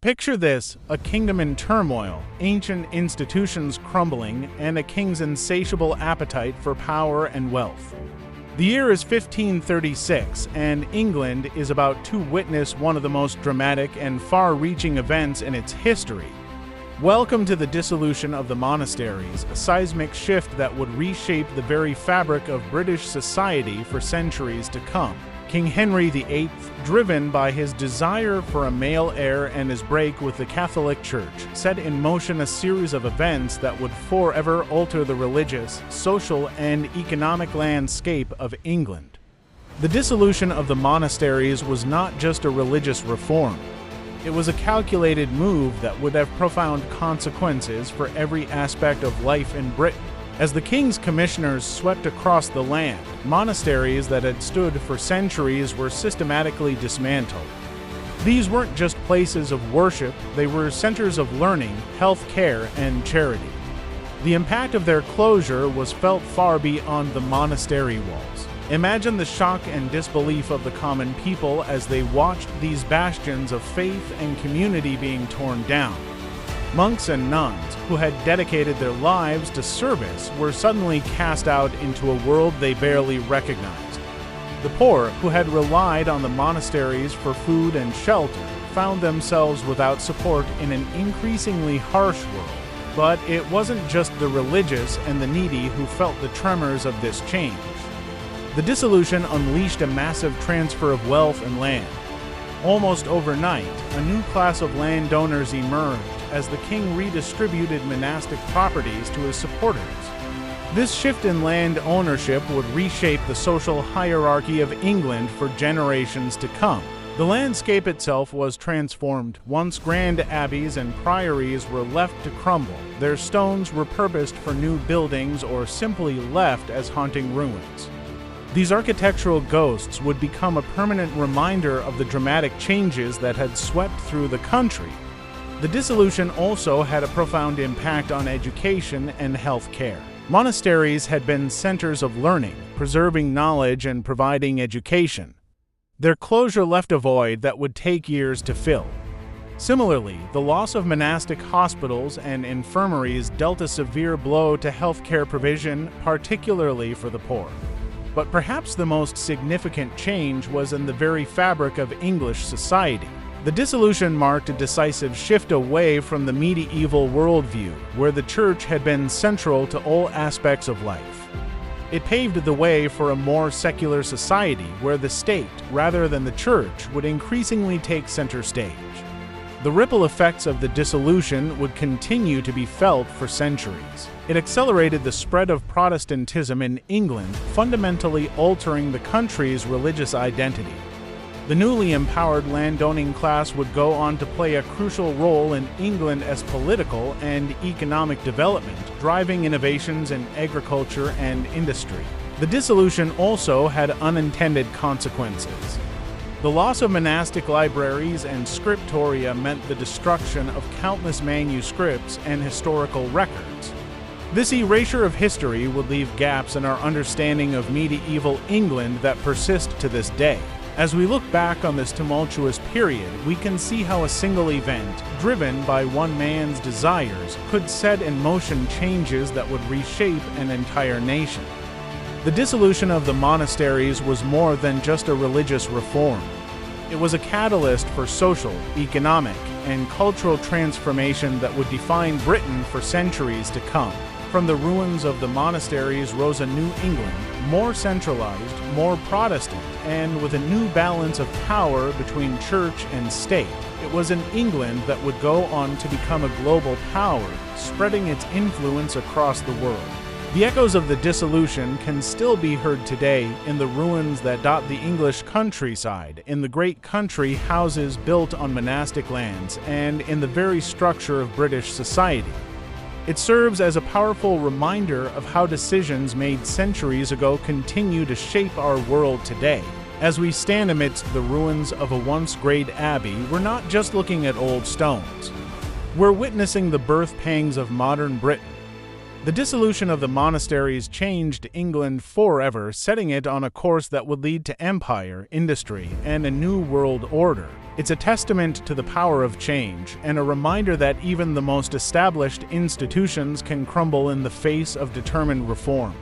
Picture this, a kingdom in turmoil, ancient institutions crumbling, and a king's insatiable appetite for power and wealth. The year is 1536, and England is about to witness one of the most dramatic and far-reaching events in its history. Welcome to the dissolution of the monasteries, a seismic shift that would reshape the very fabric of British society for centuries to come. King Henry VIII, driven by his desire for a male heir and his break with the Catholic Church, set in motion a series of events that would forever alter the religious, social, and economic landscape of England. The dissolution of the monasteries was not just a religious reform. It was a calculated move that would have profound consequences for every aspect of life in Britain. As the king's commissioners swept across the land, monasteries that had stood for centuries were systematically dismantled. These weren't just places of worship, they were centers of learning, health care, and charity. The impact of their closure was felt far beyond the monastery walls. Imagine the shock and disbelief of the common people as they watched these bastions of faith and community being torn down. Monks and nuns, who had dedicated their lives to service, were suddenly cast out into a world they barely recognized. The poor, who had relied on the monasteries for food and shelter, found themselves without support in an increasingly harsh world. But it wasn't just the religious and the needy who felt the tremors of this change. The dissolution unleashed a massive transfer of wealth and land. Almost overnight, a new class of landowners emerged as the king redistributed monastic properties to his supporters. This shift in land ownership would reshape the social hierarchy of England for generations to come. The landscape itself was transformed. Once grand abbeys and priories were left to crumble, their stones repurposed for new buildings or simply left as haunting ruins. These architectural ghosts would become a permanent reminder of the dramatic changes that had swept through the country. The dissolution also had a profound impact on education and health care. Monasteries had been centers of learning, preserving knowledge and providing education. Their closure left a void that would take years to fill. Similarly, the loss of monastic hospitals and infirmaries dealt a severe blow to healthcare provision, particularly for the poor. But perhaps the most significant change was in the very fabric of English society. The dissolution marked a decisive shift away from the medieval worldview, where the church had been central to all aspects of life. It paved the way for a more secular society where the state, rather than the church, would increasingly take center stage. The ripple effects of the dissolution would continue to be felt for centuries. It accelerated the spread of Protestantism in England, fundamentally altering the country's religious identity. The newly empowered landowning class would go on to play a crucial role in England as political and economic development, driving innovations in agriculture and industry. The dissolution also had unintended consequences. The loss of monastic libraries and scriptoria meant the destruction of countless manuscripts and historical records. This erasure of history would leave gaps in our understanding of medieval England that persist to this day. As we look back on this tumultuous period, we can see how a single event, driven by one man's desires, could set in motion changes that would reshape an entire nation. The dissolution of the monasteries was more than just a religious reform. It was a catalyst for social, economic, and cultural transformation that would define Britain for centuries to come. From the ruins of the monasteries rose a new England, more centralized, more Protestant, and with a new balance of power between church and state. It was an England that would go on to become a global power, spreading its influence across the world. The echoes of the dissolution can still be heard today in the ruins that dot the English countryside, in the great country houses built on monastic lands, and in the very structure of British society. It serves as a powerful reminder of how decisions made centuries ago continue to shape our world today. As we stand amidst the ruins of a once great abbey, we're not just looking at old stones. We're witnessing the birth pangs of modern Britain. The dissolution of the monasteries changed England forever, setting it on a course that would lead to empire, industry, and a new world order. It's a testament to the power of change and a reminder that even the most established institutions can crumble in the face of determined reform.